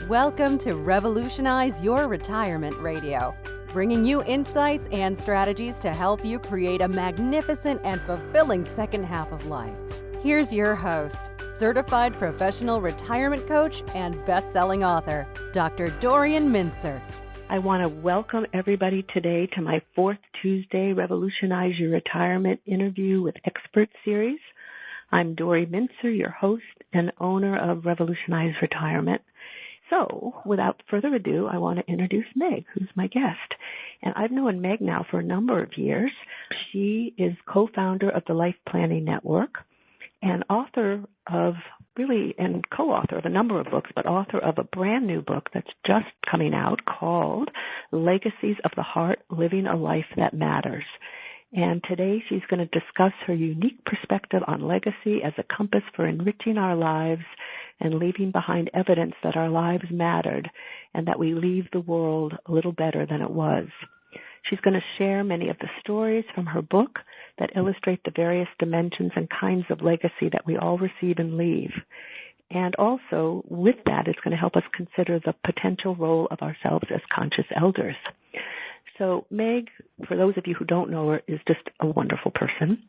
Welcome to Revolutionize Your Retirement Radio, bringing you insights and strategies to help you create a magnificent and fulfilling second half of life. Here's your host, certified professional retirement coach and best-selling author, Dr. Dorian Mintzer. I want to welcome everybody today to my fourth Tuesday Revolutionize Your Retirement Interview with Expert series. I'm Dorian Mintzer, your host and owner of Revolutionize Retirement. So, without further ado, I want to introduce Meg, who's my guest. And I've known Meg now for a number of years. She is co-founder of the Life Planning Network and author of, and co-author of a number of books, but author of a brand new book that's just coming out called Legacies of the Heart, Living a Life That Matters. And today she's going to discuss her unique perspective on legacy as a compass for enriching our lives and leaving behind evidence that our lives mattered and that we leave the world a little better than it was. She's going to share many of the stories from her book that illustrate the various dimensions and kinds of legacy that we all receive and leave. And also, with that, it's going to help us consider the potential role of ourselves as conscious elders. So Meg, for those of you who don't know her, is just a wonderful person.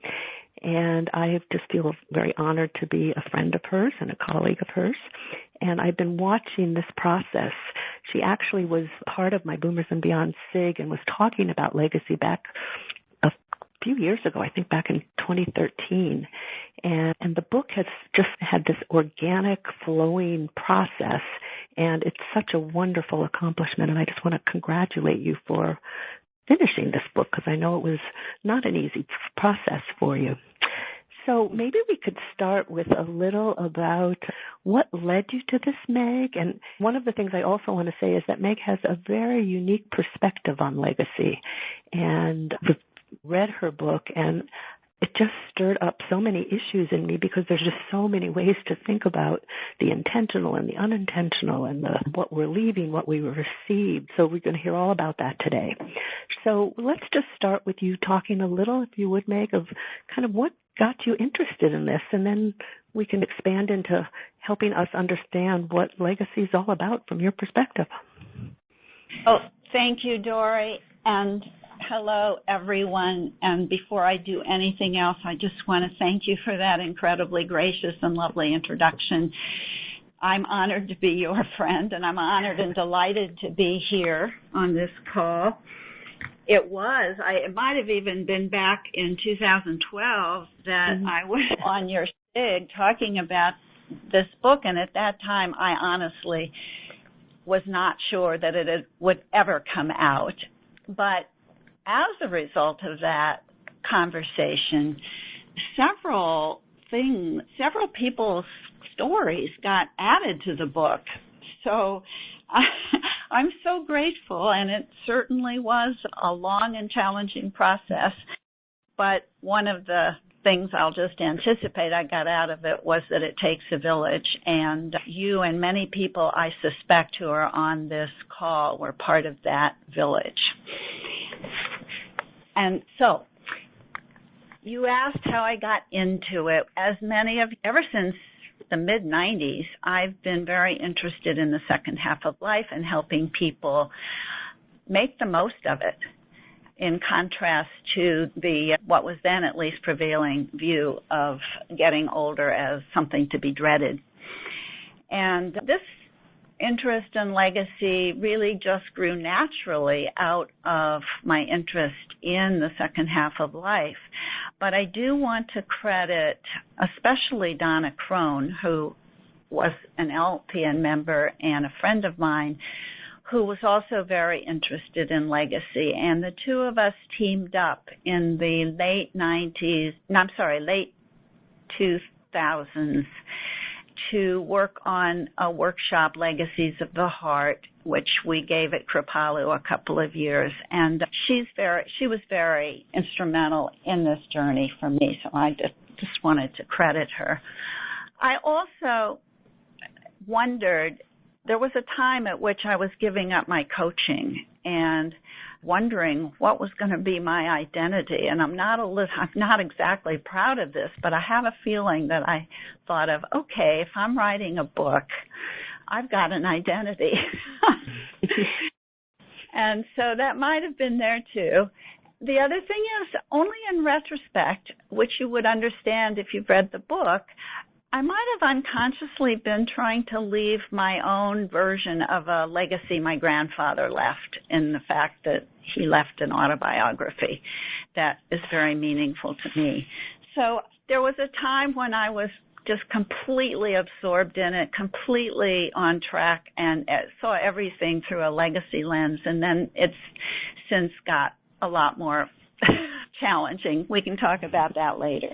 And I just feel very honored to be a friend of hers and a colleague of hers. And I've been watching this process. She actually was part of my Boomers and Beyond SIG and was talking about legacy back a few years ago, I think back in 2013. And the book has just had this organic, flowing process. And it's such a wonderful accomplishment. And I just want to congratulate you for finishing this book because I know it was not an easy process for you. So maybe we could start with a little about what led you to this, Meg. And one of the things I also want to say is that Meg has a very unique perspective on legacy. And I've read her book, and it just stirred up so many issues in me because there's just so many ways to think about the intentional and the unintentional and what we're leaving, what we received. So we're going to hear all about that today. So let's just start with you talking a little, if you would, Meg, of kind of what got you interested in this, and then we can expand into helping us understand what legacy is all about from your perspective. Oh, thank you, Dory, and hello, everyone. And before I do anything else, I just want to thank you for that incredibly gracious and lovely introduction. I'm honored to be your friend, and I'm honored and delighted to be here on this call. It might have even been back in 2012 that I was on your SIG talking about this book, and at that time I honestly was not sure that it would ever come out. But as a result of that conversation, several people's stories got added to the book. So I'm so grateful, and it certainly was a long and challenging process. But one of the things I'll just anticipate I got out of it was that it takes a village, and you and many people I suspect who are on this call were part of that village. And so, you asked how I got into it. Ever since the mid-90s, I've been very interested in the second half of life and helping people make the most of it, in contrast to what was then at least prevailing view of getting older as something to be dreaded. And this interest in legacy really just grew naturally out of my interest in the second half of life. But I do want to credit especially Donna Crone, who was an LPN member and a friend of mine, who was also very interested in legacy. And the two of us teamed up in the late 2000s to work on a workshop, Legacies of the Heart, which we gave at Kripalu a couple of years. And she was very instrumental in this journey for me, so I just wanted to credit her. I also wondered, there was a time at which I was giving up my coaching and wondering what was going to be my identity. And I'm not exactly proud of this, but I have a feeling that I thought of, okay, if I'm writing a book, I've got an identity. And so that might have been there too. The other thing is, only in retrospect, which you would understand if you've read the book, I might have unconsciously been trying to leave my own version of a legacy my grandfather left, in the fact that he left an autobiography that is very meaningful to me. So there was a time when I was just completely absorbed in it, completely on track, and saw everything through a legacy lens. And then it's since got a lot more challenging. We can talk about that later.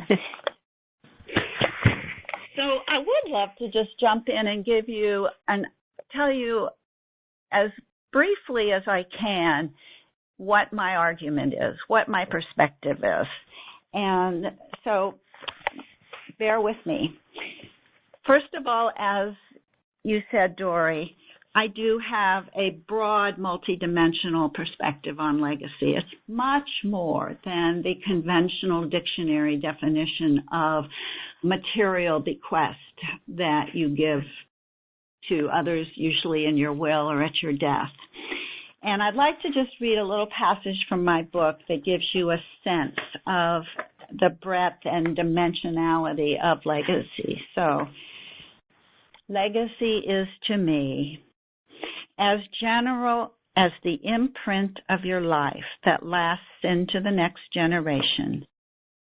So I would love to just jump in and give you and tell you as briefly as I can what my argument is, what my perspective is. And so bear with me. First of all, as you said, Dory, I do have a broad, multidimensional perspective on legacy. It's much more than the conventional dictionary definition of material bequest that you give to others, usually in your will or at your death. And I'd like to just read a little passage from my book that gives you a sense of the breadth and dimensionality of legacy. So, legacy is to me as general as the imprint of your life that lasts into the next generation,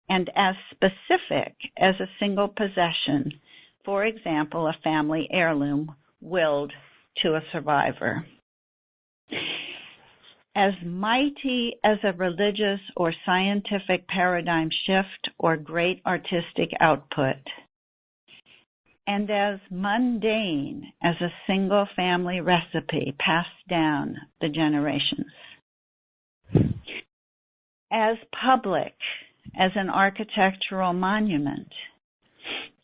and as specific as a single possession, for example, a family heirloom willed to a survivor. As mighty as a religious or scientific paradigm shift or great artistic output, and as mundane as a single family recipe passed down the generations. As public as an architectural monument,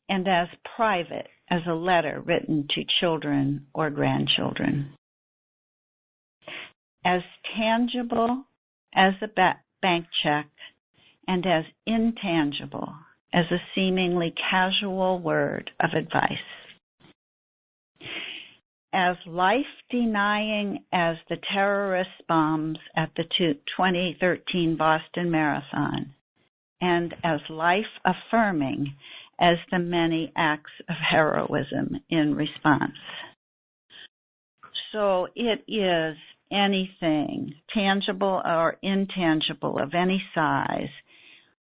and as private as a letter written to children or grandchildren. As tangible as a bank check, and as intangible as a seemingly casual word of advice. As life-denying as the terrorist bombs at the 2013 Boston Marathon, and as life-affirming as the many acts of heroism in response. So it is anything, tangible or intangible, of any size,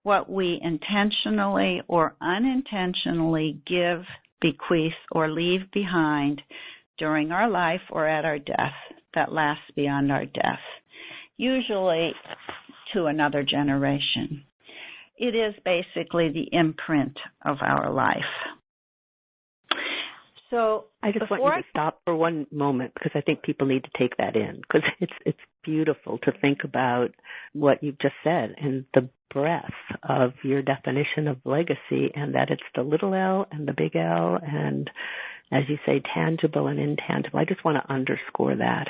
what we intentionally or unintentionally give, bequeath, or leave behind during our life or at our death that lasts beyond our death, usually to another generation. It is basically the imprint of our life. So I just want you to stop for one moment, because I think people need to take that in, because it's beautiful to think about what you've just said and the breadth of your definition of legacy, and that it's the little L and the big L, and as you say, tangible and intangible. I just want to underscore that.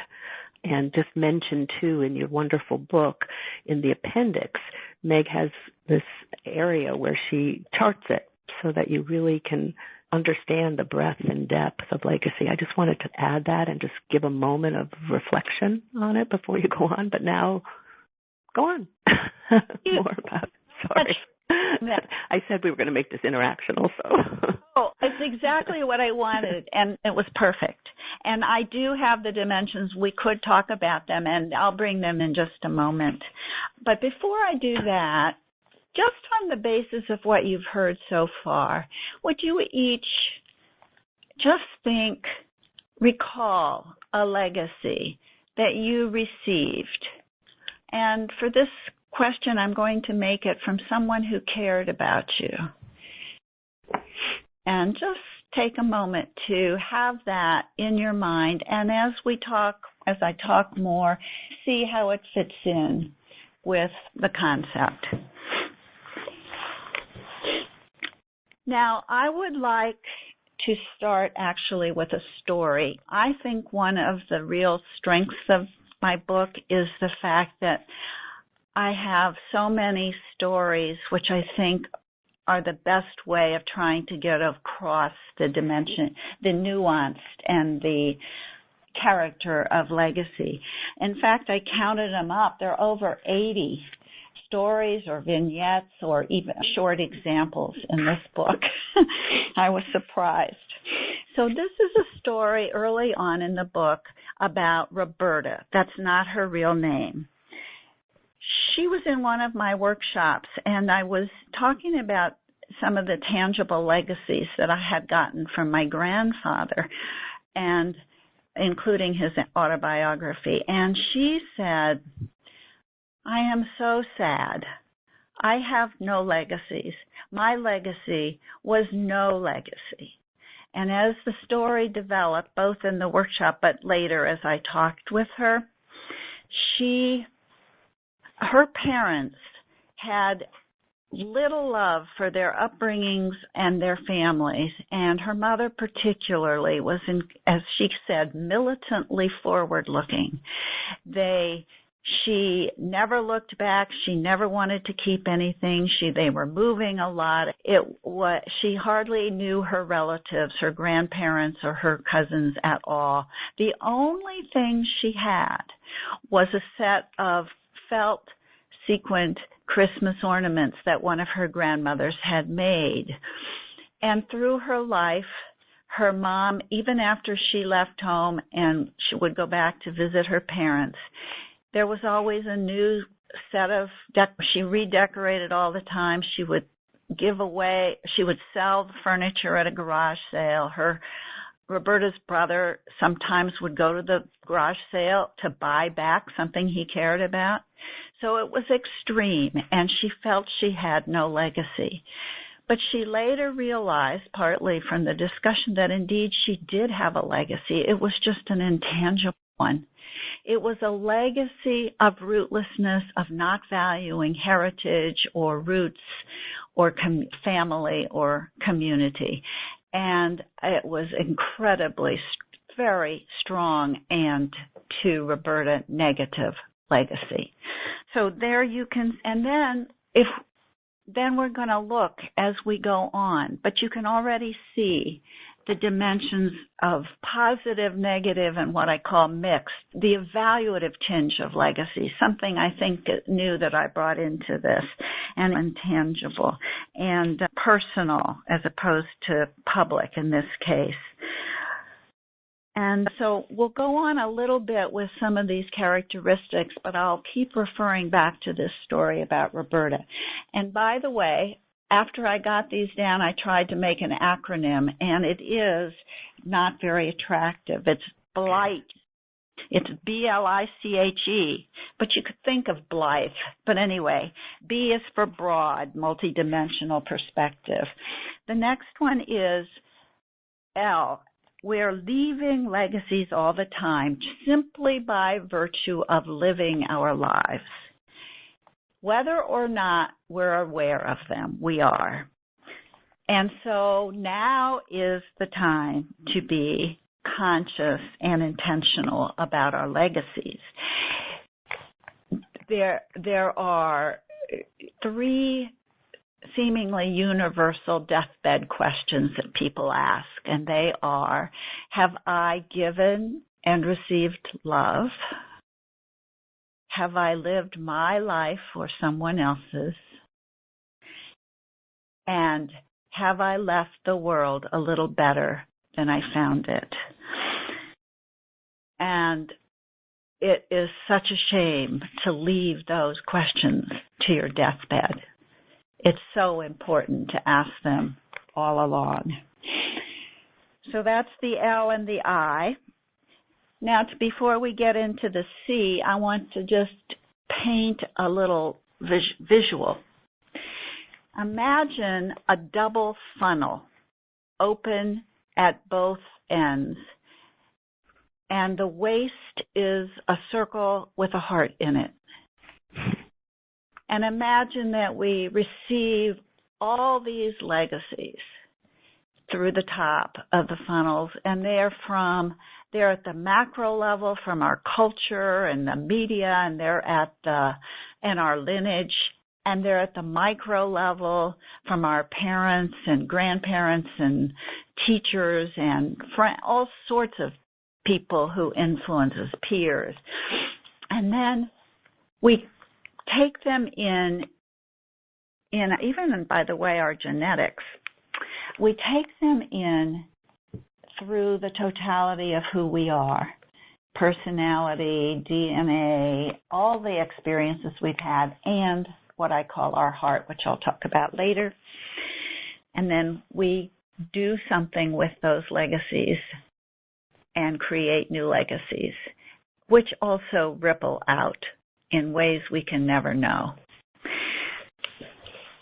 And just mention, too, in your wonderful book, in the appendix, Meg has this area where she charts it so that you really can understand the breadth and depth of legacy. I just wanted to add that and just give a moment of reflection on it before you go on. But now, go on. More about it. Sorry. I said we were going to make this interactional, so. Oh, it's exactly what I wanted, and it was perfect. And I do have the dimensions. We could talk about them, and I'll bring them in just a moment. But before I do that, just on the basis of what you've heard so far, would you each just recall a legacy that you received? And for this question, I'm going to make it from someone who cared about you. And just take a moment to have that in your mind. And as I talk more, see how it fits in with the concept. Now, I would like to start actually with a story. I think one of the real strengths of my book is the fact that I have so many stories which I think are the best way of trying to get across the dimension, the nuanced and the character of legacy. In fact, I counted them up. There are over 80 stories or vignettes or even short examples in this book. I was surprised. So this is a story early on in the book about Roberta. That's not her real name. She was in one of my workshops, and I was talking about some of the tangible legacies that I had gotten from my grandfather, and including his autobiography. And she said, "I am so sad. I have no legacies. My legacy was no legacy." And as the story developed, both in the workshop but later as I talked with her, her parents had little love for their upbringings and their families, and her mother particularly was, as she said, militantly forward-looking. She never looked back. She never wanted to keep anything. They were moving a lot. She hardly knew her relatives, her grandparents, or her cousins at all. The only thing she had was a set of felt sequined Christmas ornaments that one of her grandmothers had made. And through her life, her mom, even after she left home and she would go back to visit her parents, there was always a new set of, she redecorated all the time. She would she would sell the furniture at a garage sale. Roberta's brother sometimes would go to the garage sale to buy back something he cared about. So it was extreme, and she felt she had no legacy. But she later realized, partly from the discussion, that indeed she did have a legacy. It was just an intangible one. It was a legacy of rootlessness, of not valuing heritage or roots or family or community. And it was incredibly, very strong and, to Roberta, negative legacy. So there you can, and then we're going to look as we go on, but you can already see the dimensions of positive, negative, and what I call mixed, the evaluative tinge of legacy, something I think new that I brought into this, and intangible, and personal as opposed to public in this case. And so we'll go on a little bit with some of these characteristics, but I'll keep referring back to this story about Roberta. And by the way, after I got these down, I tried to make an acronym, and it is not very attractive. It's BLIGHT. It's B-L-I-C-H-E, but you could think of Blythe. But anyway, B is for broad, multidimensional perspective. The next one is L. We're leaving legacies all the time simply by virtue of living our lives. Whether or not we're aware of them, we are. And so now is the time to be conscious and intentional about our legacies. There are 3 seemingly universal deathbed questions that people ask, and they are, have I given and received love? Have I lived my life or someone else's? And have I left the world a little better than I found it? And it is such a shame to leave those questions to your deathbed. It's so important to ask them all along. So that's the L and the I. Now, before we get into the C, I want to just paint a little visual. Imagine a double funnel, open at both ends, and the waist is a circle with a heart in it. And imagine that we receive all these legacies through the top of the funnels, and they're at the macro level from our culture and the media, and they're in our lineage and they're at the micro level from our parents and grandparents and teachers and all sorts of people who influence us, peers. And then we take them in even, by the way, our genetics, we take them in through the totality of who we are, personality, DNA, all the experiences we've had, and what I call our heart, which I'll talk about later. And then we do something with those legacies and create new legacies, which also ripple out in ways we can never know.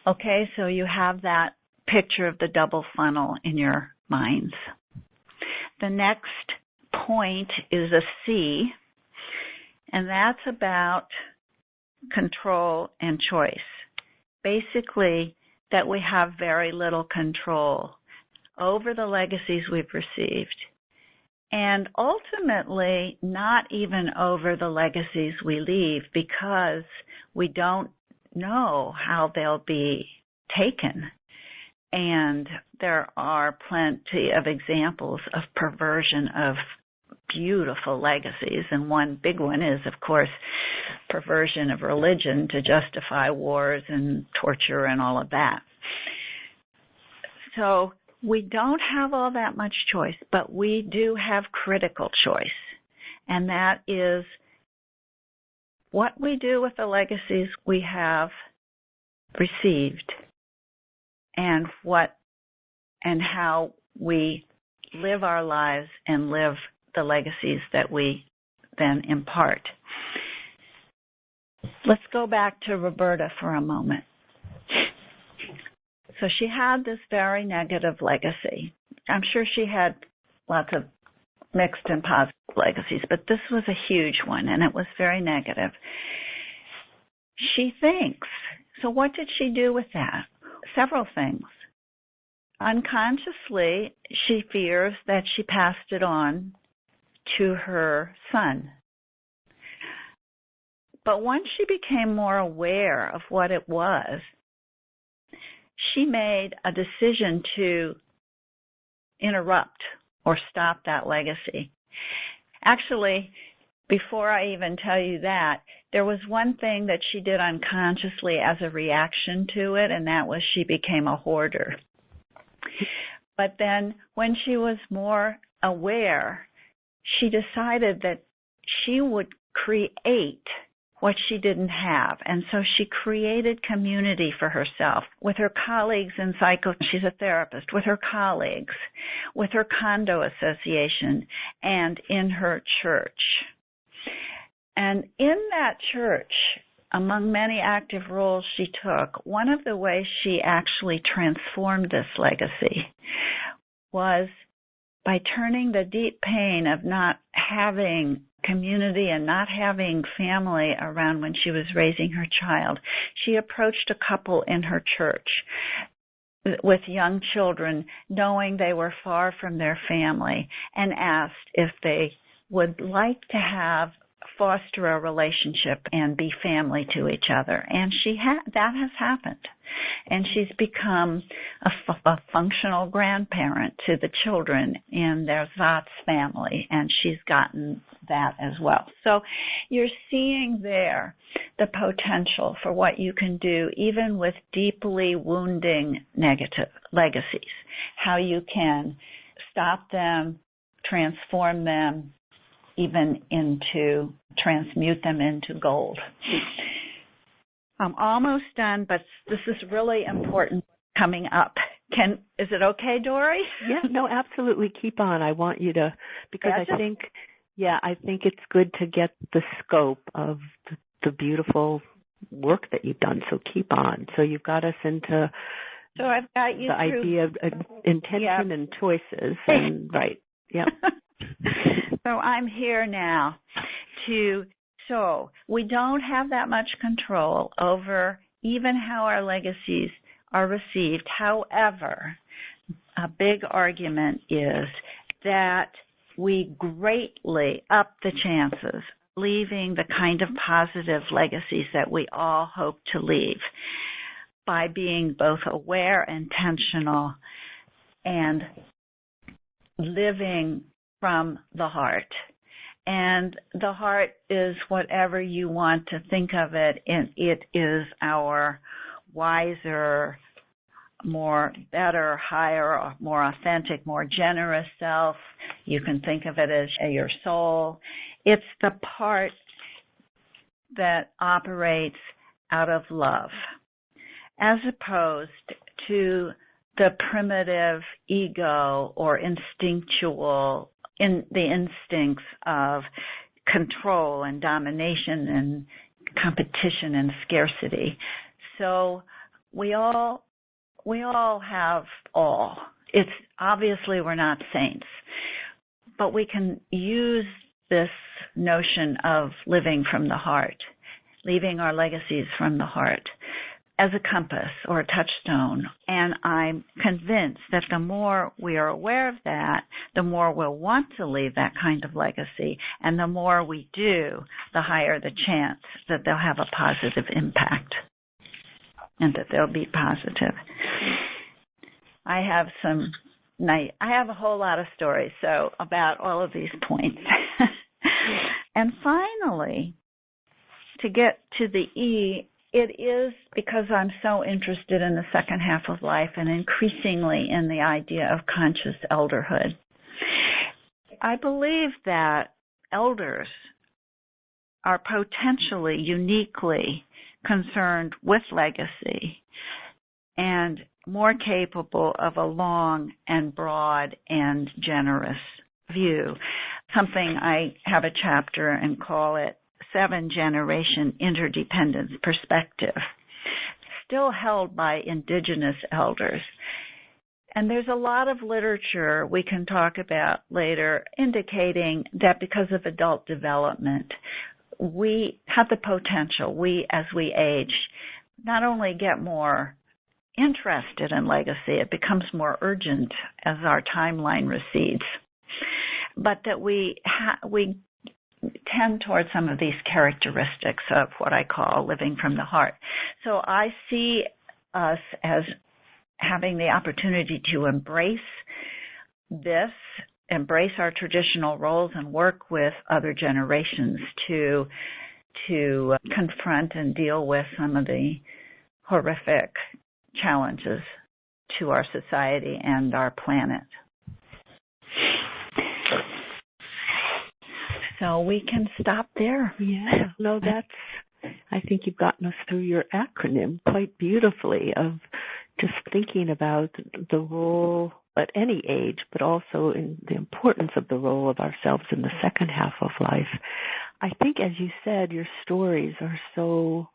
Okay, so you have that picture of the double funnel in your minds. The next point is a C, and that's about control and choice. Basically, that we have very little control over the legacies we've received, and ultimately not even over the legacies we leave, because we don't know how they'll be taken. And there are plenty of examples of perversion of beautiful legacies, and one big one is, of course, perversion of religion to justify wars and torture and all of that. So we don't have all that much choice, but we do have critical choice, and that is what we do with the legacies we have received, and how we live our lives and live the legacies that we then impart. Let's go back to Roberta for a moment. So she had this very negative legacy. I'm sure she had lots of mixed and positive legacies, but this was a huge one, and it was very negative. She thinks. So what did she do with that? Several things. Unconsciously, she fears that she passed it on to her son. But once she became more aware of what it was, she made a decision to interrupt or stop that legacy. Actually, before I even tell you that, there was one thing that she did unconsciously as a reaction to it, and that was she became a hoarder. But then when she was more aware, she decided that she would create what she didn't have. And so she created community for herself with her colleagues in she's a therapist, with her colleagues, with her condo association, and in her church. And in that church, among many active roles she took, one of the ways she actually transformed this legacy was by turning the deep pain of not having community and not having family around when she was raising her child. She approached a couple in her church with young children, knowing they were far from their family, and asked if they would like to foster a relationship and be family to each other. And that has happened. And she's become a functional grandparent to the children in their Zatz family, and she's gotten that as well. So you're seeing there the potential for what you can do even with deeply wounding negative legacies, how you can stop them, transform them, even transmute them into gold. I'm almost done, but this is really important coming up. Is it okay, Dory? Yeah, no, absolutely. Keep on. I want you to, because I think it's good to get the scope of the beautiful work that you've done. So keep on. So you've got us into So I've got you the through idea of intention and choices. And right. Yeah. So I'm here now so we don't have that much control over even how our legacies are received. However, a big argument is that we greatly up the chances leaving the kind of positive legacies that we all hope to leave by being both aware, intentional, and living from the heart. And the heart is whatever you want to think of it, and it is our wiser, better, higher, more authentic, more generous self. You can think of it as your soul. It's the part that operates out of love, as opposed to the primitive ego or instinctual, in the instincts of control and domination and competition and scarcity. So we all have all. It's obviously we're not saints, but we can use this notion of living from the heart, leaving our legacies from the heart, as a compass or a touchstone. And I'm convinced that the more we are aware of that, the more we'll want to leave that kind of legacy. And the more we do, the higher the chance that they'll have a positive impact and that they'll be positive. I have a whole lot of stories about all of these points. And finally, to get to the E, it is because I'm so interested in the second half of life and increasingly in the idea of conscious elderhood. I believe that elders are potentially uniquely concerned with legacy and more capable of a long and broad and generous view. Something I have a chapter and call it 7-generation interdependence perspective, still held by indigenous elders. And there's a lot of literature we can talk about later indicating that because of adult development, we have the potential, as we age, not only get more interested in legacy, it becomes more urgent as our timeline recedes, but that we tend towards some of these characteristics of what I call living from the heart. So I see us as having the opportunity to embrace our traditional roles and work with other generations to confront and deal with some of the horrific challenges to our society and our planet. So we can stop there. Yeah, no, I think you've gotten us through your acronym quite beautifully of just thinking about the role at any age, but also in the importance of the role of ourselves in the second half of life. I think, as you said, your stories are so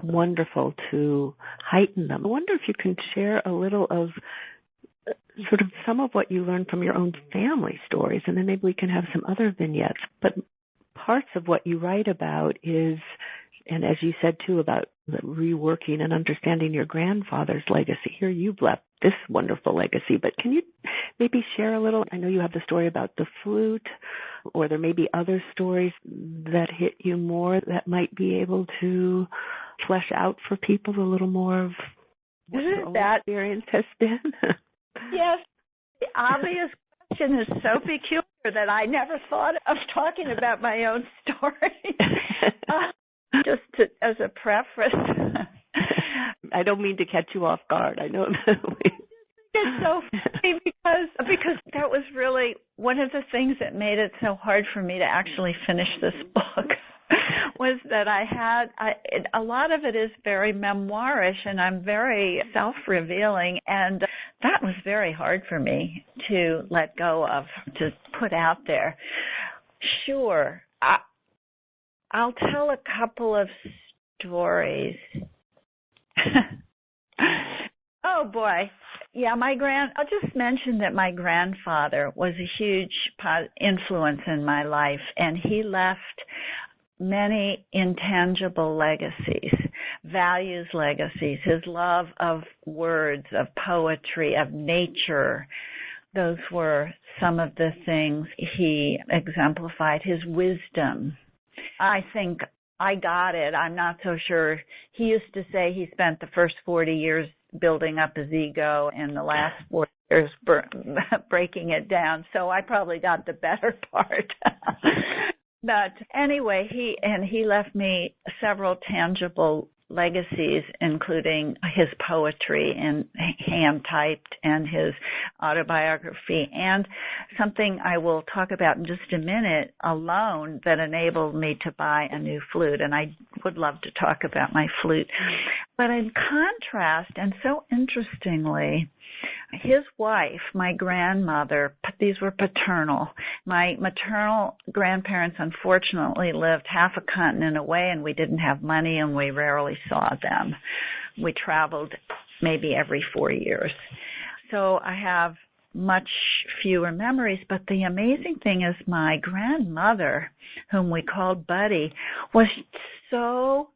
wonderful to heighten them. I wonder if you can share a little of sort of some of what you learned from your own family stories, and then maybe we can have some other vignettes. But parts of what you write about is, and as you said too, about the reworking and understanding your grandfather's legacy. Here you've left this wonderful legacy, but can you maybe share a little? I know you have the story about the flute, or there may be other stories that hit you more that might be able to flesh out for people a little more of what your own experience has been. Yes, the obvious question is so peculiar that I never thought of talking about my own story. As a preface. I don't mean to catch you off guard. I know. It's so funny because that was really one of the things that made it so hard for me to actually finish this book. Was that a lot of it is very memoirish, and I'm very self-revealing, and that was very hard for me to let go of, to put out there. Sure, I'll tell a couple of stories. Oh boy. Yeah, I'll just mention that my grandfather was a huge influence in my life, and he left many intangible legacies, values legacies, his love of words, of poetry, of nature. Those were some of the things he exemplified, his wisdom. I think I got it. I'm not so sure. He used to say he spent the first 40 years building up his ego and the last 40 years breaking it down. So I probably got the better part. But anyway, he left me several tangible legacies, including his poetry and hand-typed and his autobiography, and something I will talk about in just a minute, a loan that enabled me to buy a new flute. And I would love to talk about my flute. But in contrast, and so interestingly, his wife, my grandmother, these were paternal. My maternal grandparents unfortunately lived half a continent away, and we didn't have money, and we rarely saw them. We traveled maybe every 4 years. So I have much fewer memories, but the amazing thing is my grandmother, whom we called Buddy, was so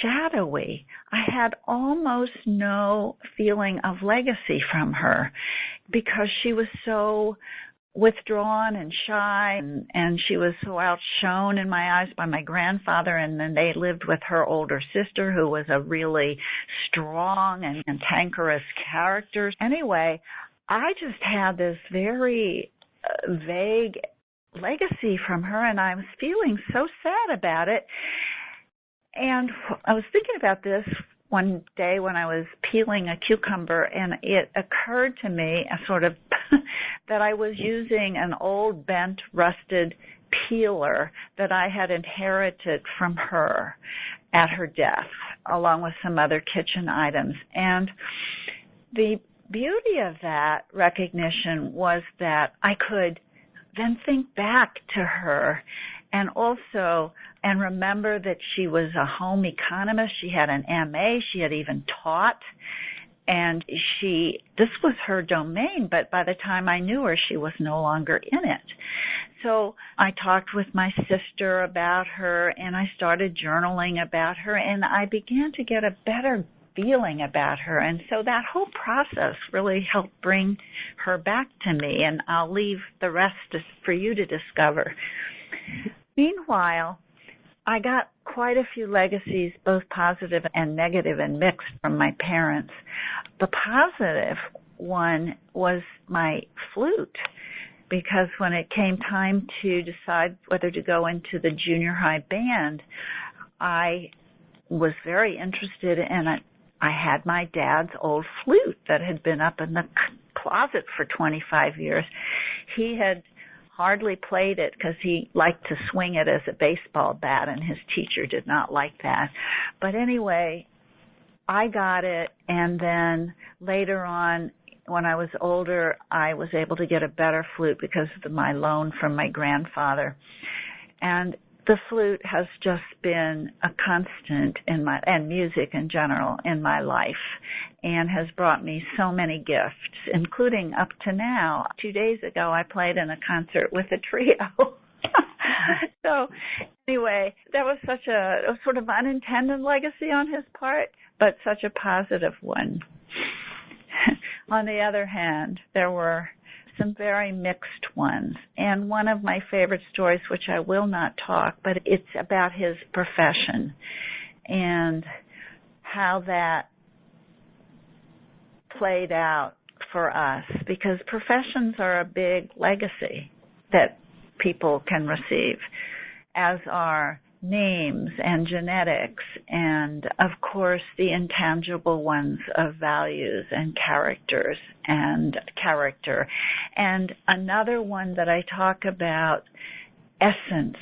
shadowy. I had almost no feeling of legacy from her because she was so withdrawn and shy, and she was so outshone in my eyes by my grandfather, and then they lived with her older sister, who was a really strong and cantankerous character. Anyway, I just had this very vague legacy from her, and I was feeling so sad about it. And I was thinking about this one day when I was peeling a cucumber, and it occurred to me sort of that I was using an old bent, rusted peeler that I had inherited from her at her death, along with some other kitchen items. And the beauty of that recognition was that I could then think back to her and remember that she was a home economist. She had an MA. She had even taught. And this was her domain, but by the time I knew her, she was no longer in it. So I talked with my sister about her, and I started journaling about her, and I began to get a better feeling about her. And so that whole process really helped bring her back to me, and I'll leave the rest for you to discover. Meanwhile, I got quite a few legacies, both positive and negative and mixed, from my parents. The positive one was my flute, because when it came time to decide whether to go into the junior high band, I was very interested in it. I had my dad's old flute that had been up in the closet for 25 years. He had hardly played it because he liked to swing it as a baseball bat, and his teacher did not like that. But anyway, I got it, and then later on, when I was older, I was able to get a better flute because of my loan from my grandfather. And the flute has just been a constant and music in general in my life, and has brought me so many gifts, including up to now. 2 days ago, I played in a concert with a trio. So anyway, that was such a sort of unintended legacy on his part, but such a positive one. On the other hand, there were some very mixed ones. And one of my favorite stories, which I will not talk, but it's about his profession and how that played out for us, because professions are a big legacy that people can receive, as are names and genetics, and of course the intangible ones of values and characters and character. And another one that I talk about, essence.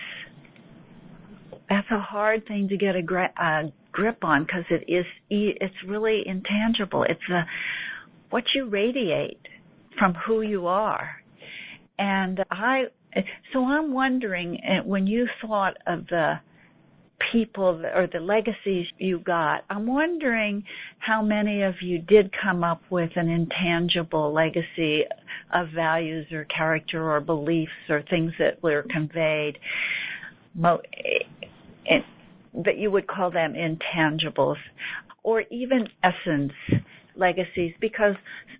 That's a hard thing to get a grip on, because it's really intangible. It's what you radiate from who you are. And so I'm wondering, when you thought of the people or the legacies you got, I'm wondering how many of you did come up with an intangible legacy of values or character or beliefs or things that were conveyed, that you would call them intangibles, or even essence legacies. Because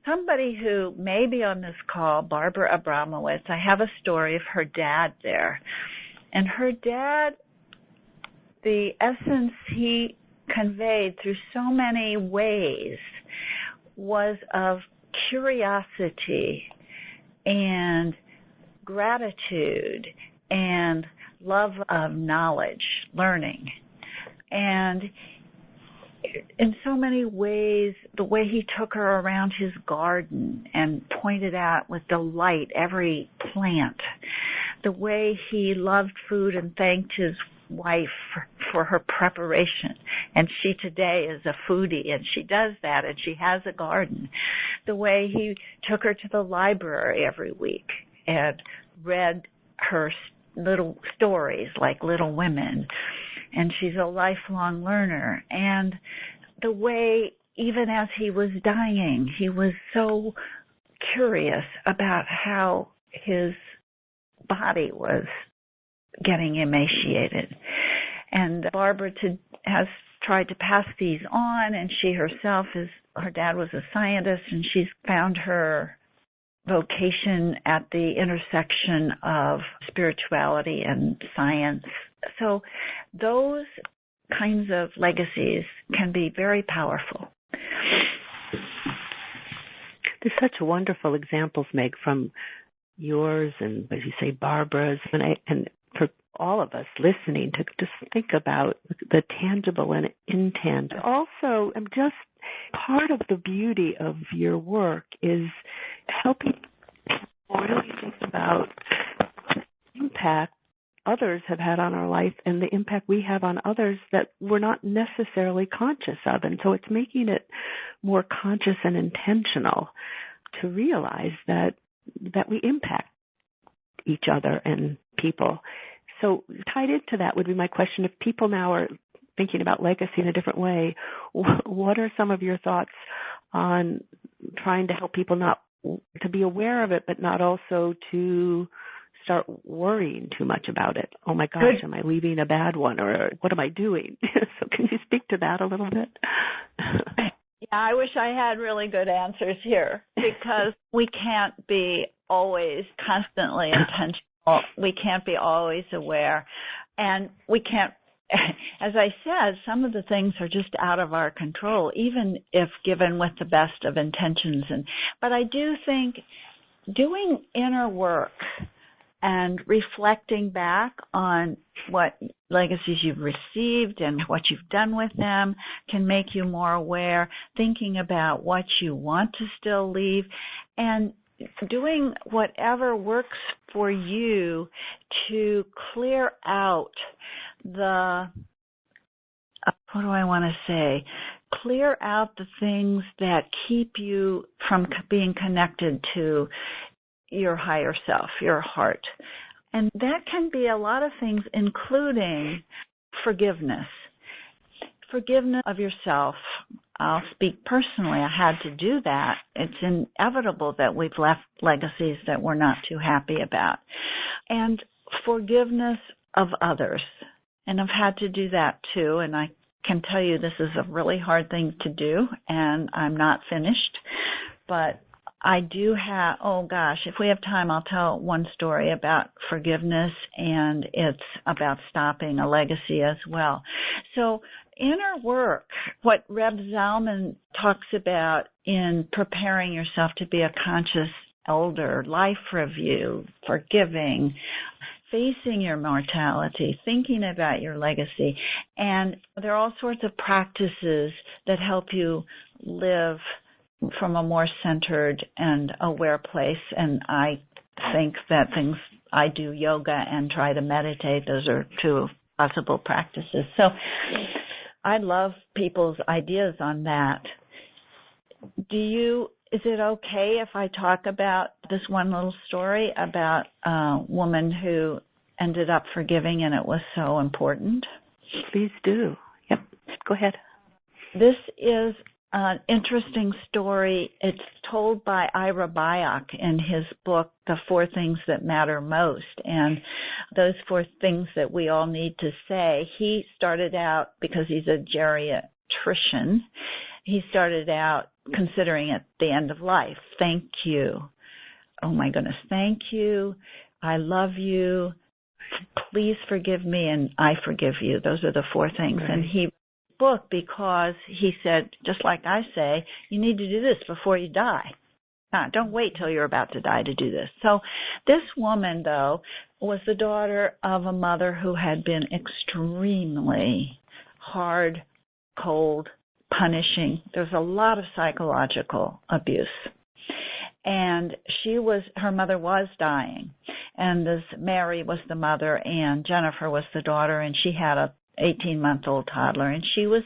somebody who may be on this call, Barbara Abramowitz, I have a story of her dad there. And her dad the essence he conveyed through so many ways was of curiosity and gratitude and love of knowledge, learning. And in so many ways, the way he took her around his garden and pointed out with delight every plant, the way he loved food and thanked his wife for her preparation, and she today is a foodie, and she does that, and she has a garden. The way he took her to the library every week and read her little stories like Little Women, and she's a lifelong learner. And the way, even as he was dying, he was so curious about how his body was getting emaciated. And Barbara has tried to pass these on, and she herself her dad was a scientist, and she's found her vocation at the intersection of spirituality and science. So those kinds of legacies can be very powerful. There's such wonderful examples, Meg, from yours and, as you say, Barbara's, and for all of us listening to just think about the tangible and intangible. Also, just part of the beauty of your work is helping people really think about the impact others have had on our life and the impact we have on others that we're not necessarily conscious of. And so it's making it more conscious and intentional to realize that we impact each other and people. So tied into that would be my question. If people now are thinking about legacy in a different way, what are some of your thoughts on trying to help people not to be aware of it, but not also to start worrying too much about it? Oh my gosh, am I leaving a bad one, or what am I doing? So can you speak to that a little bit? Yeah, I wish I had really good answers here, because we can't be always constantly intentional. We can't be always aware. And we can't, as I said, some of the things are just out of our control, even if given with the best of intentions. But I do think doing inner work and reflecting back on what legacies you've received and what you've done with them can make you more aware, thinking about what you want to still leave, and doing whatever works for you to clear out clear out the things that keep you from being connected to your higher self, your heart. And that can be a lot of things, including forgiveness. Forgiveness of yourself. I'll speak personally. I had to do that. It's inevitable that we've left legacies that we're not too happy about. And forgiveness of others. And I've had to do that too. And I can tell you this is a really hard thing to do, and I'm not finished. But I do have, if we have time, I'll tell one story about forgiveness, and it's about stopping a legacy as well. So inner work, what Reb Zalman talks about in preparing yourself to be a conscious elder, life review, forgiving, facing your mortality, thinking about your legacy. And there are all sorts of practices that help you live from a more centered and aware place. And I think that I do yoga and try to meditate. Those are two possible practices. So I love people's ideas on that. Is it okay if I talk about this one little story about a woman who ended up forgiving and it was so important? Please do. Yep. Go ahead. This is an interesting story. It's told by Ira Byock in his book, The 4 Things That Matter Most. And those 4 things that we all need to say. He started out, because he's a geriatrician, he started out considering it the end of life. Thank you. Oh my goodness. Thank you. I love you. please forgive me and I forgive you. Those are the 4 things. Right. And he book because he said, just like I say, you need to do this before you die. Don't wait till you're about to die to do this. So this woman, though, was the daughter of a mother who had been extremely hard, cold, punishing. There's a lot of psychological abuse. And her mother was dying. And this Mary was the mother and Jennifer was the daughter, and she had a 18-month-old toddler, and she was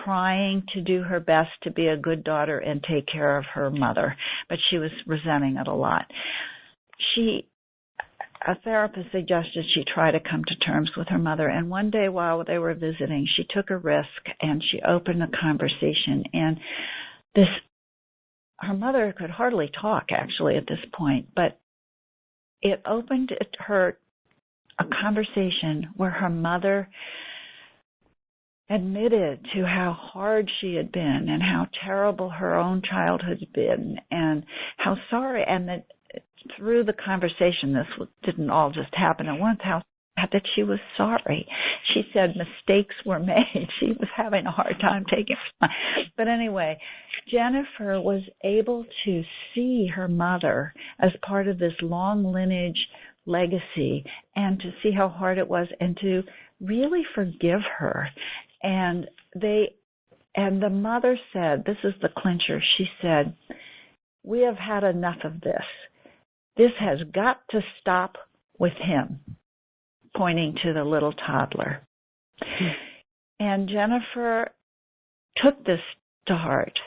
trying to do her best to be a good daughter and take care of her mother, but she was resenting it a lot. A therapist suggested she try to come to terms with her mother, and one day while they were visiting, she took a risk and she opened a conversation, and her mother could hardly talk actually at this point, but it opened her a conversation where her mother admitted to how hard she had been and how terrible her own childhood had been and how sorry, and that through the conversation, this didn't all just happen at once, how that she was sorry. She said mistakes were made. She was having a hard time taking it. But anyway, Jennifer was able to see her mother as part of this long lineage legacy and to see how hard it was and to really forgive her. And the mother said, this is the clincher, she said, we have had enough of this. This has got to stop with him, pointing to the little toddler. And Jennifer took this to heart.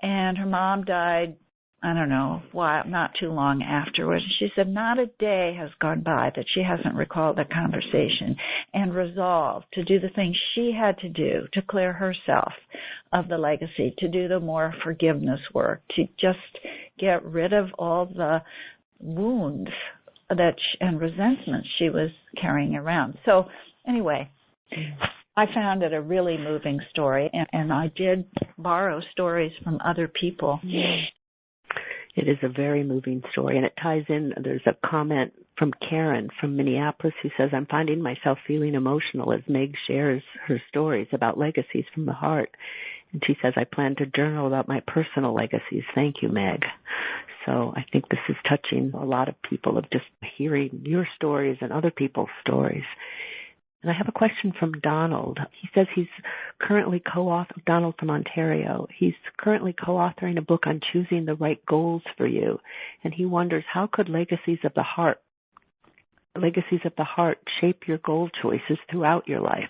And her mom died, I don't know, not too long afterwards. She said not a day has gone by that she hasn't recalled the conversation and resolved to do the things she had to do to clear herself of the legacy, to do the more forgiveness work, to just get rid of all the wounds and resentments she was carrying around. So anyway, I found it a really moving story, and I did borrow stories from other people. It is a very moving story, and it ties in. There's a comment from Karen from Minneapolis who says, I'm finding myself feeling emotional as Meg shares her stories about legacies from the heart. And she says, I plan to journal about my personal legacies. Thank you, Meg. So I think this is touching a lot of people, of just hearing your stories and other people's stories. And I have a question from Donald. He says he's currently Donald from Ontario. He's currently co-authoring a book on choosing the right goals for you. And he wonders, how could legacies of the heart shape your goal choices throughout your life?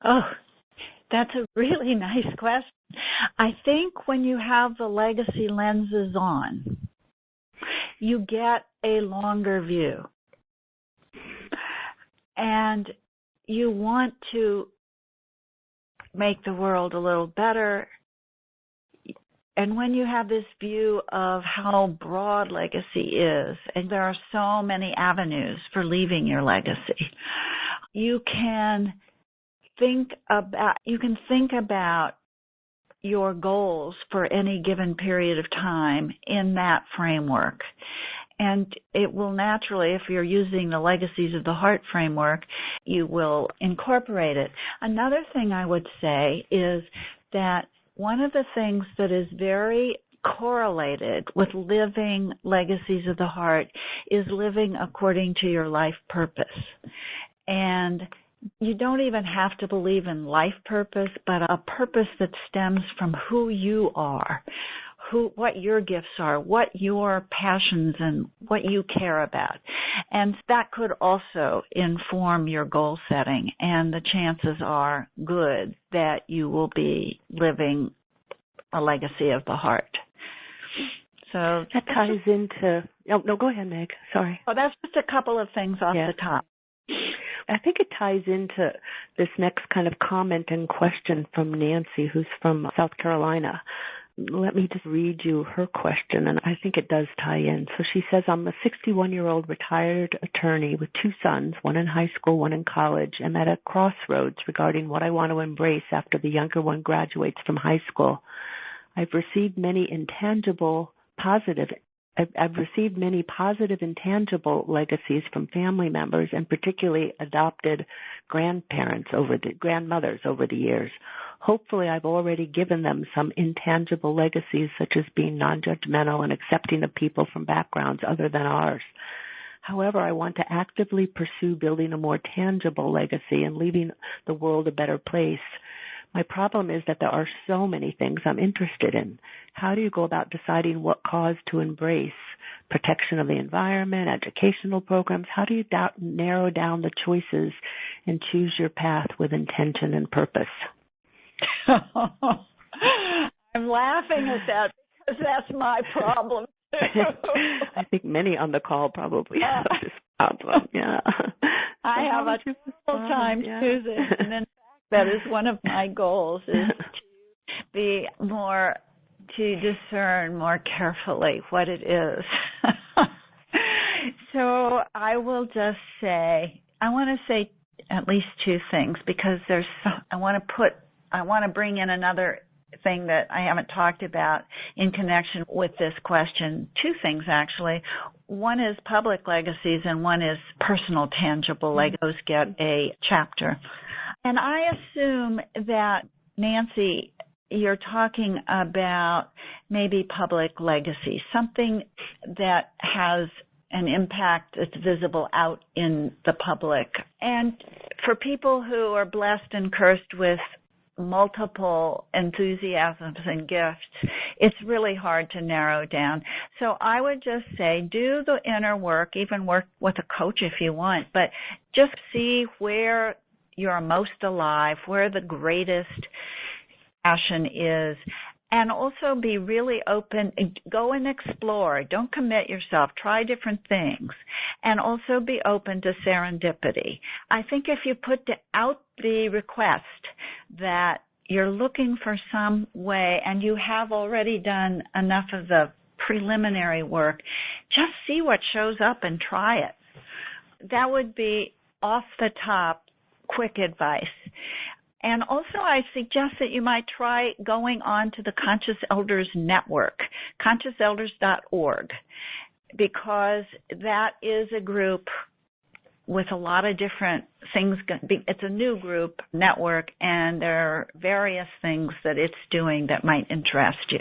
Oh, that's a really nice question. I think when you have the legacy lenses on, you get a longer view. And you want to make the world a little better. And when you have this view of how broad legacy is, and there are so many avenues for leaving your legacy, you can think about your goals for any given period of time in that framework. And it will naturally, if you're using the Legacies of the Heart framework, you will incorporate it. Another thing I would say is that one of the things that is very correlated with living Legacies of the Heart is living according to your life purpose. And you don't even have to believe in life purpose, but a purpose that stems from who you are, what your gifts are, what your passions and what you care about. And that could also inform your goal setting, and the chances are good that you will be living a legacy of the heart. So that ties into... Oh, no, go ahead, Meg. Sorry. Oh, that's just a couple of things off the top. I think it ties into this next kind of comment and question from Nancy, who's from South Carolina. Let me just read you her question, and I think it does tie in. So she says, I'm a 61-year-old retired attorney with 2 sons, one in high school, one in college. I'm at a crossroads regarding what I want to embrace after the younger one graduates from high school. I've received many intangible, positive I've received many positive and tangible legacies from family members and particularly adopted grandmothers over the years. Hopefully, I've already given them some intangible legacies, such as being non-judgmental and accepting of people from backgrounds other than ours. However, I want to actively pursue building a more tangible legacy and leaving the world a better place. My problem is that there are so many things I'm interested in. How do you go about deciding what cause to embrace? Protection of the environment, educational programs. How do you narrow down the choices and choose your path with intention and purpose? I'm laughing at that because that's my problem. I think many on the call probably have this problem. Yeah. I have a full time too. And in fact, that is one of my goals, is to be more, to discern more carefully what it is. So I will just say, I want to say at least two things, because I want to bring in another thing that I haven't talked about in connection with this question. Two things, actually. One is public legacies and one is personal tangible legacies get a chapter. And I assume that, Nancy, you're talking about maybe public legacy, something that has an impact that's visible out in the public. And for people who are blessed and cursed with multiple enthusiasms and gifts, it's really hard to narrow down. So I would just say, do the inner work, even work with a coach if you want, but just see where you're most alive, where the greatest passion is, and also be really open. Go and explore. Don't commit yourself. Try different things, and also be open to serendipity. I think if you put out the request that you're looking for some way, and you have already done enough of the preliminary work, just see what shows up and try it. That would be off the top quick advice. And also I suggest that you might try going on to the Conscious Elders Network, consciouselders.org, because that is a group with a lot of different things. It's a new group network, and there are various things that it's doing that might interest you.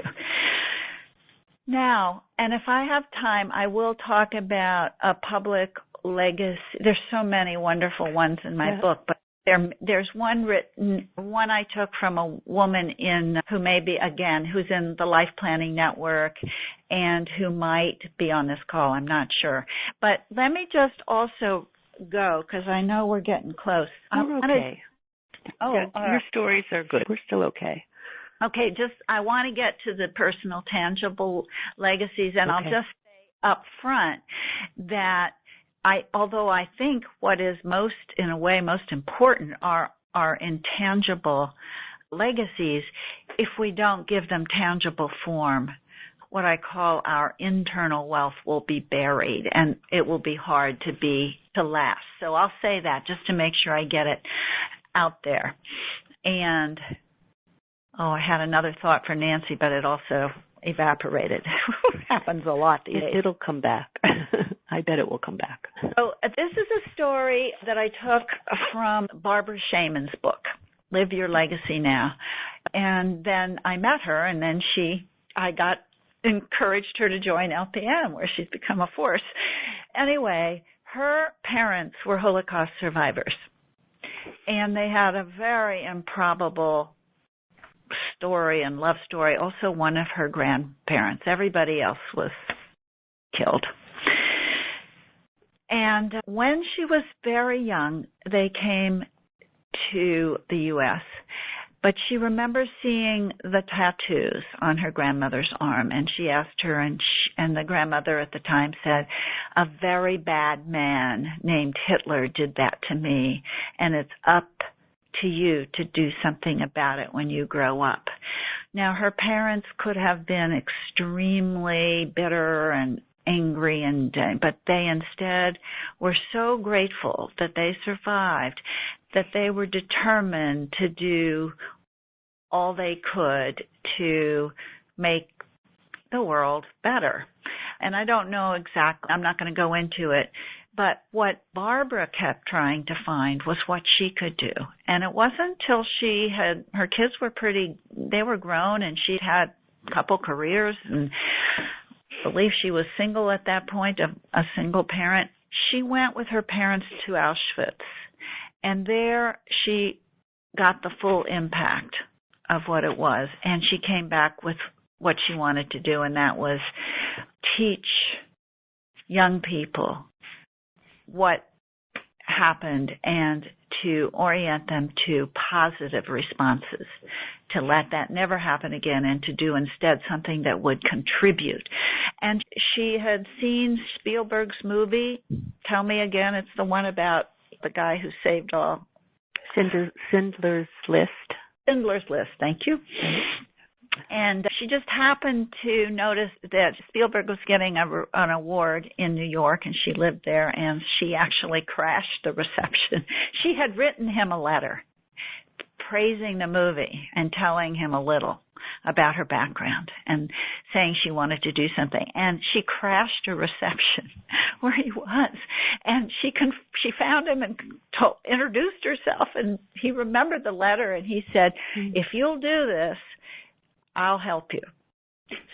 Now, and if I have time, I will talk about a public legacy. There's so many wonderful ones in my book, but there's one I took from a woman who's in the Life Planning Network and who might be on this call. I'm not sure. But let me just also go, because I know we're getting close. I'm okay. Your stories are good. We're still okay. Okay, I want to get to the personal, tangible legacies, and I'll just say up front that although I think what is most important are intangible legacies, if we don't give them tangible form, what I call our internal wealth will be buried, and it will be hard to last. So I'll say that just to make sure I get it out there. And I had another thought for Nancy, but it also evaporated. Happens a lot these days. It'll come back. I bet it will come back. So this is a story that I took from Barbara Shaman's book, Live Your Legacy Now. And then I met her, and then I encouraged her to join LPN, where she's become a force. Anyway, her parents were Holocaust survivors, and they had a very improbable story and love story. Also, one of her grandparents. Everybody else was killed. And when she was very young, they came to the U.S., but she remembers seeing the tattoos on her grandmother's arm, and she asked her, and the grandmother at the time said, "A very bad man named Hitler did that to me, and it's up to you to do something about it when you grow up." Now, her parents could have been extremely bitter and angry, but they instead were so grateful that they survived, that they were determined to do all they could to make the world better. and I don't know exactly, I'm not going to go into it, but what Barbara kept trying to find was what she could do. And it wasn't until her kids were they were grown, and she'd had a couple careers, and I believe she was single at that point, a single parent. She went with her parents to Auschwitz, and there she got the full impact of what it was, and she came back with what she wanted to do, and that was teach young people what happened and to orient them to positive responses, to let that never happen again, and to do instead something that would contribute. And she had seen Spielberg's movie, tell me again, it's the one about the guy who saved all. Schindler's List. Schindler's List, thank you. And she just happened to notice that Spielberg was getting an award in New York, and she lived there, and she actually crashed the reception. She had written him a letter praising the movie and telling him a little about her background and saying she wanted to do something. And she crashed a reception where he was. And she found him and introduced herself, and he remembered the letter, and he said, if you'll do this, I'll help you.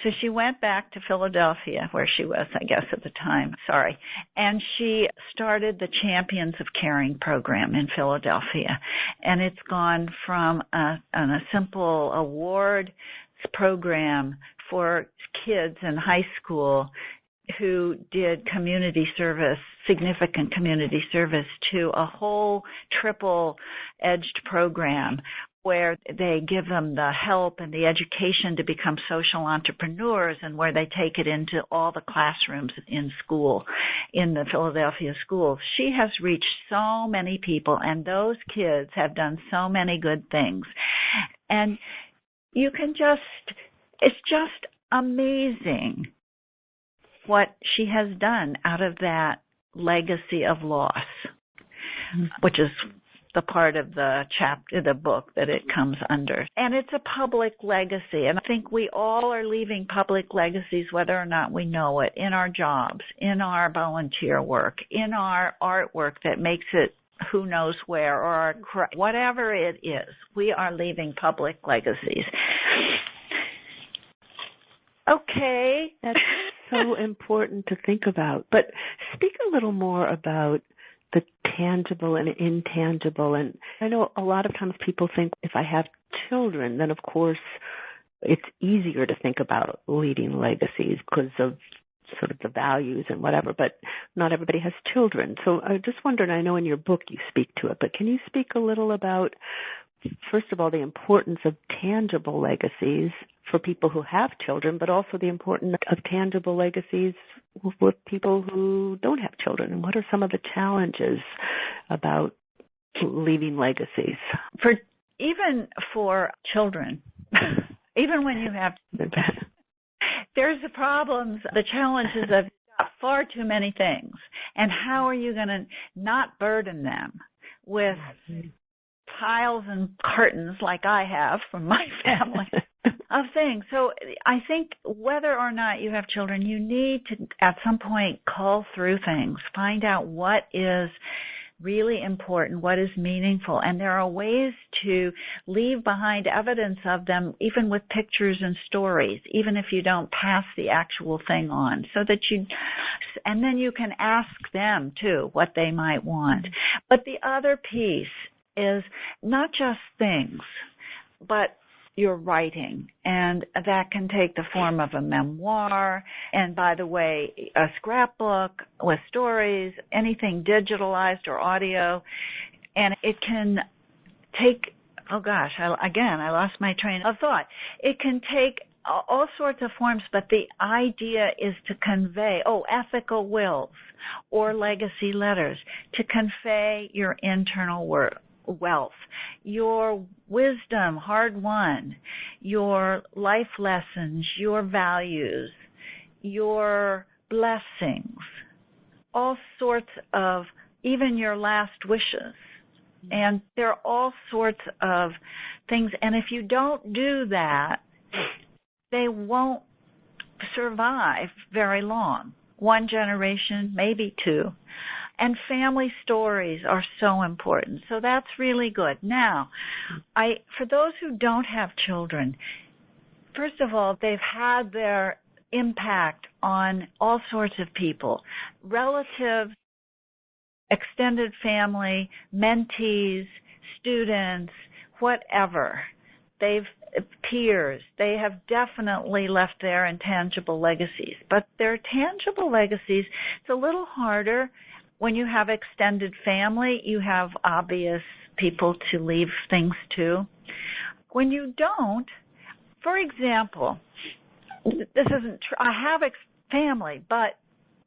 So she went back to Philadelphia, where she was, I guess, at the time. And she started the Champions of Caring program in Philadelphia. And it's gone from a simple award program for kids in high school who did community service, significant community service, to a whole triple-edged program where they give them the help and the education to become social entrepreneurs, and where they take it into all the classrooms in school, in the Philadelphia schools. She has reached so many people, and those kids have done so many good things. And you can it's just amazing what she has done out of that legacy of loss, which is the part of the book that it comes under. And it's a public legacy. And I think we all are leaving public legacies, whether or not we know it, in our jobs, in our volunteer work, in our artwork that makes it who knows where, or whatever it is. We are leaving public legacies. Okay. That's so important to think about. But speak a little more about the tangible and intangible. And I know a lot of times people think if I have children, then of course it's easier to think about leading legacies because of sort of the values and whatever, but not everybody has children. So I just wondered, I know in your book you speak to it, but can you speak a little about, first of all, the importance of tangible legacies for people who have children, but also the importance of tangible legacies with people who don't have children, and what are some of the challenges about leaving legacies? Even for children, even when you have, there's the problems, the challenges of far too many things, and how are you going to not burden them with piles and cartons like I have from my family of things. So I think whether or not you have children, you need to at some point cull through things, find out what is really important, what is meaningful, and there are ways to leave behind evidence of them, even with pictures and stories, even if you don't pass the actual thing on, so that and then you can ask them too what they might want. But the other piece is not just things, but your writing, and that can take the form of a memoir, and by the way, a scrapbook with stories, anything digitalized or audio, and it can take, I lost my train of thought. It can take all sorts of forms, but the idea is to convey, ethical wills or legacy letters, to convey your internal wealth, your wisdom, hard-won, your life lessons, your values, your blessings, all sorts of, even your last wishes. And there are all sorts of things. And if you don't do that, they won't survive very long. One generation, maybe two. And family stories are so important. So that's really good. Now, for those who don't have children, first of all, they've had their impact on all sorts of people, relatives, extended family, mentees, students, whatever. Peers, they have definitely left their intangible legacies. But their tangible legacies, it's a little harder. When you have extended family, you have obvious people to leave things to. When you don't, for example, this isn't true. I have family, but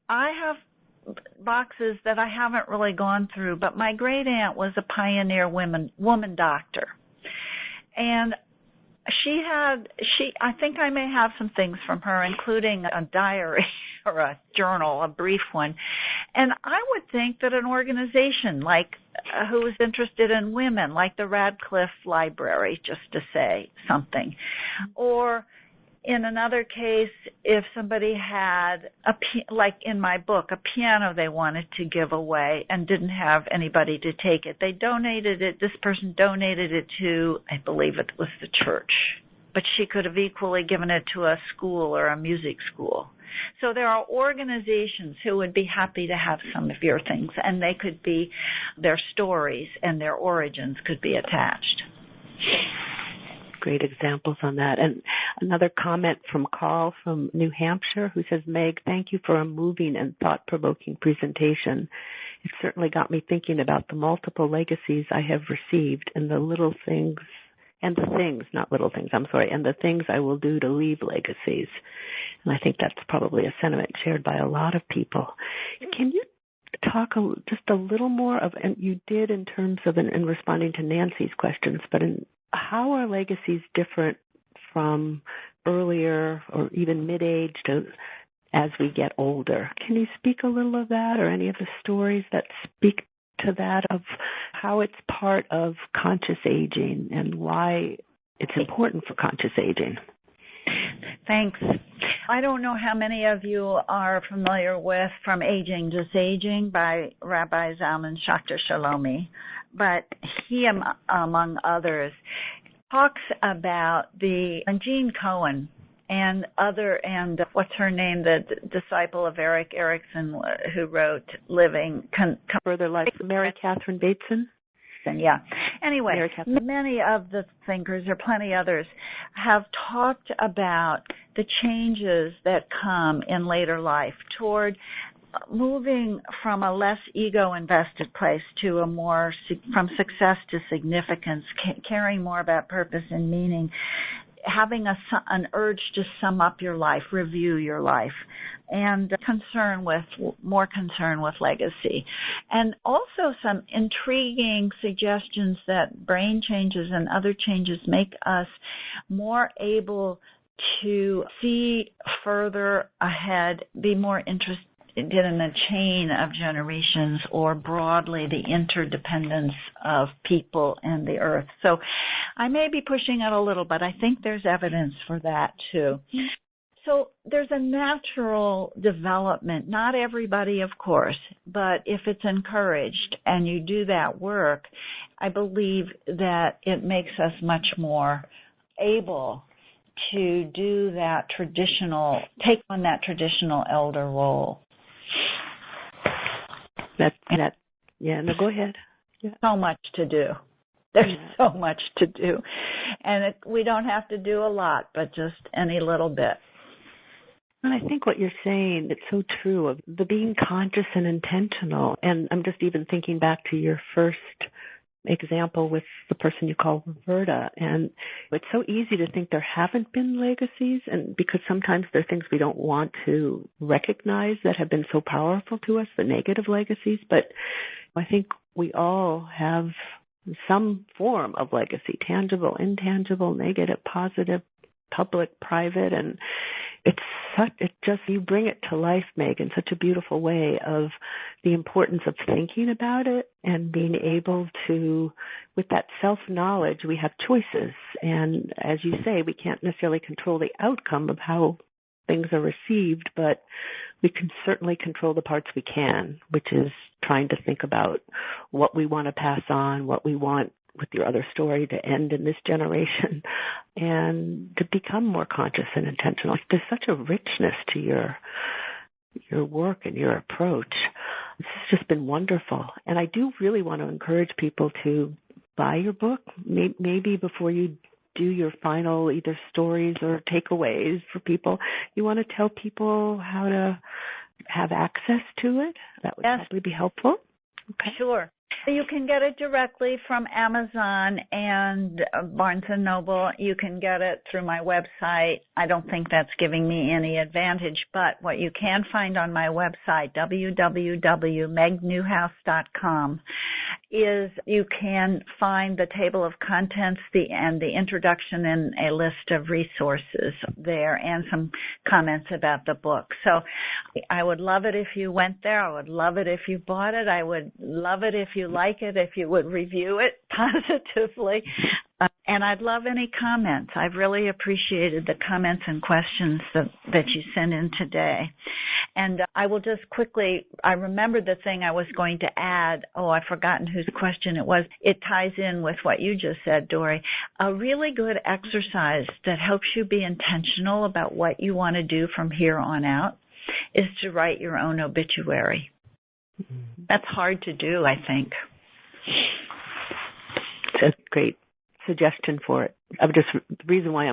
I have boxes that I haven't really gone through. But my great aunt was a pioneer woman doctor. And I think I may have some things from her, including a diary or a journal, a brief one. And I would think that an organization like who was interested in women, like the Radcliffe Library, just to say something, or in another case, if somebody had, like in my book, a piano they wanted to give away and didn't have anybody to take it, this person donated it to, I believe it was the church, but she could have equally given it to a school or a music school. So there are organizations who would be happy to have some of your things, and they could be, their stories and their origins could be attached. Great examples on that. And another comment from Carl from New Hampshire, who says, Meg, thank you for a moving and thought-provoking presentation. It certainly got me thinking about the multiple legacies I have received and the things I will do to leave legacies. And I think that's probably a sentiment shared by a lot of people. Can you talk just a little more of, and you did in terms of in responding to Nancy's questions, but how are legacies different from earlier or even mid-age to as we get older? Can you speak a little of that, or any of the stories that speak to that, of how it's part of conscious aging and why it's important for conscious aging? Thanks. I don't know how many of you are familiar with From Aging to Saging by Rabbi Zalman Schachter Shalomi, but he, among others, talks about and Jean Cohen and what's her name, the disciple of Erik Erikson, who wrote Living Further Life, Mary Catherine Bateson. Yeah. Anyway, many of the thinkers, or plenty others, have talked about the changes that come in later life toward moving from a less ego-invested place to a more, from success to significance, caring more about purpose and meaning, having an urge to sum up your life, review your life, and more concern with legacy. And also some intriguing suggestions that brain changes and other changes make us more able to see further ahead, be more interested in a chain of generations, or broadly the interdependence of people and the earth. So I may be pushing it a little, but I think there's evidence for that too. So there's a natural development, not everybody, of course, but if it's encouraged and you do that work, I believe that it makes us much more able to do that take on that traditional elder role. Go ahead. Yeah. So much to do. There's so much to do. And we don't have to do a lot, but just any little bit. And I think what you're saying, it's so true, of the being conscious and intentional. And I'm just even thinking back to your first example with the person you call Roberta. And it's so easy to think there haven't been legacies, and because sometimes there are things we don't want to recognize that have been so powerful to us, the negative legacies. But I think we all have some form of legacy, tangible, intangible, negative, positive, public, private, and you bring it to life, Meg, in such a beautiful way, of the importance of thinking about it and being able to, with that self-knowledge, we have choices. And as you say, we can't necessarily control the outcome of how things are received, but we can certainly control the parts we can, which is trying to think about what we want to pass on, what we want with your other story to end in this generation, and to become more conscious and intentional. There's such a richness to your work and your approach. It's just been wonderful. And I do really want to encourage people to buy your book, maybe before you do your final either stories or takeaways for people. You want to tell people how to have access to it? That would probably be helpful. Okay. Sure. You can get it directly from Amazon and Barnes & Noble. You can get it through my website. I don't think that's giving me any advantage, but what you can find on my website, www.megnewhouse.com, is you can find the table of contents and the introduction and a list of resources there and some comments about the book. So I would love it if you went there. I would love it if you bought it. I would love it if you like it, if you would review it positively. And I'd love any comments. I've really appreciated the comments and questions that you sent in today. And I will just quickly, I remembered the thing I was going to add. Oh, I've forgotten whose question it was. It ties in with what you just said, Dory. A really good exercise that helps you be intentional about what you want to do from here on out is to write your own obituary. That's hard to do, I think. It's a great suggestion for it. The reason why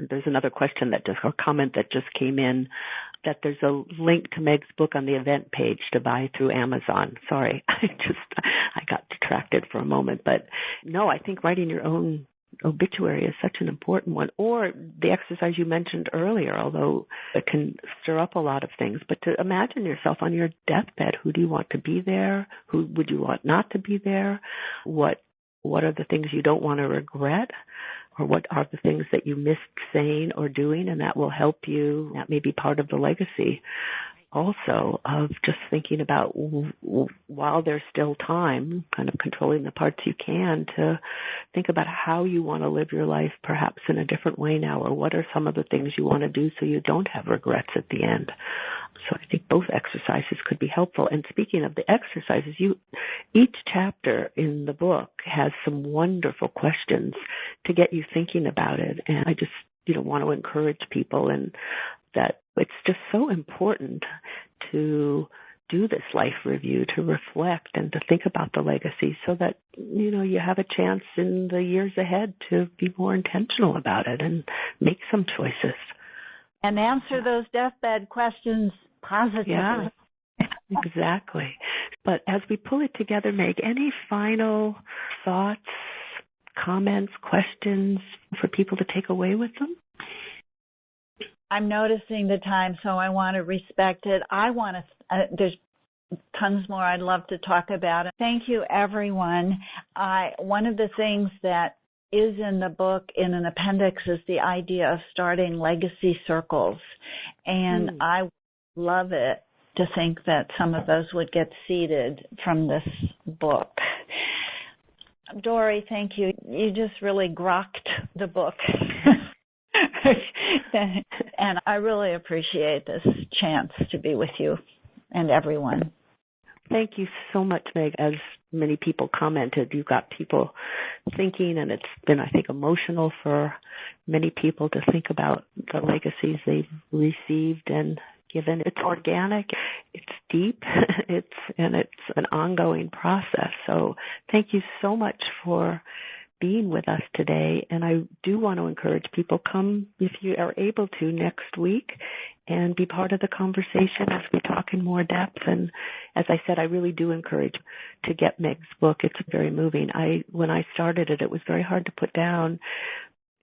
there's another question or comment that just came in, that there's a link to Meg's book on the event page to buy through Amazon. Sorry, I got detracted for a moment, but no, I think writing your own obituary is such an important one. Or the exercise you mentioned earlier, although it can stir up a lot of things, but to imagine yourself on your deathbed. Who do you want to be there? Who would you want not to be there? What are the things you don't want to regret? Or what are the things that you missed saying or doing? And that will help you. That may be part of the legacy also of just thinking about, while there's still time, kind of controlling the parts you can, to think about how you want to live your life perhaps in a different way now, or what are some of the things you want to do so you don't have regrets at the end. So I think both exercises could be helpful. And speaking of the exercises, each chapter in the book has some wonderful questions to get you thinking about it. And I just, want to encourage people, and that it's just so important to do this life review, to reflect and to think about the legacy, so that, you have a chance in the years ahead to be more intentional about it and make some choices. And answer those deathbed questions positively. Yeah, exactly. But as we pull it together, Meg, any final thoughts, comments, questions for people to take away with them? I'm noticing the time, so I want to respect it. There's tons more I'd love to talk about. Thank you, everyone. One of the things that is in the book in an appendix is the idea of starting legacy circles. And I love it to think that some of those would get seeded from this book. Dory, thank you. You just really grokked the book. And I really appreciate this chance to be with you and everyone. Thank you so much, Meg. As many people commented, you've got people thinking, and it's been, I think, emotional for many people to think about the legacies they've received and given. It's organic, it's deep, it's an ongoing process. So thank you so much for being with us today. And I do want to encourage people, come if you are able to next week and be part of the conversation as we talk in more depth. And as I said, I really do encourage to get Meg's book. It's very moving. When I started it, it was very hard to put down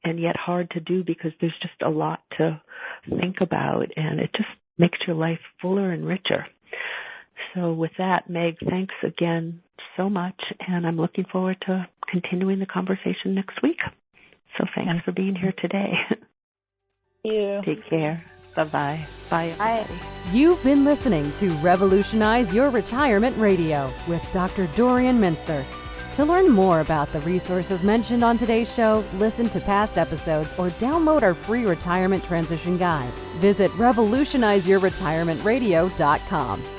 and yet hard to do, because there's just a lot to think about, and it just makes your life fuller and richer. So with that, Meg, thanks again so much, and I'm looking forward to continuing the conversation next week. So thanks for being here today. Thank you. Take care. Bye-bye. Bye, everybody. You've been listening to Revolutionize Your Retirement Radio with Dr. Dorian Mintzer. To learn more about the resources mentioned on today's show, listen to past episodes, or download our free retirement transition guide, visit revolutionizeyourretirementradio.com.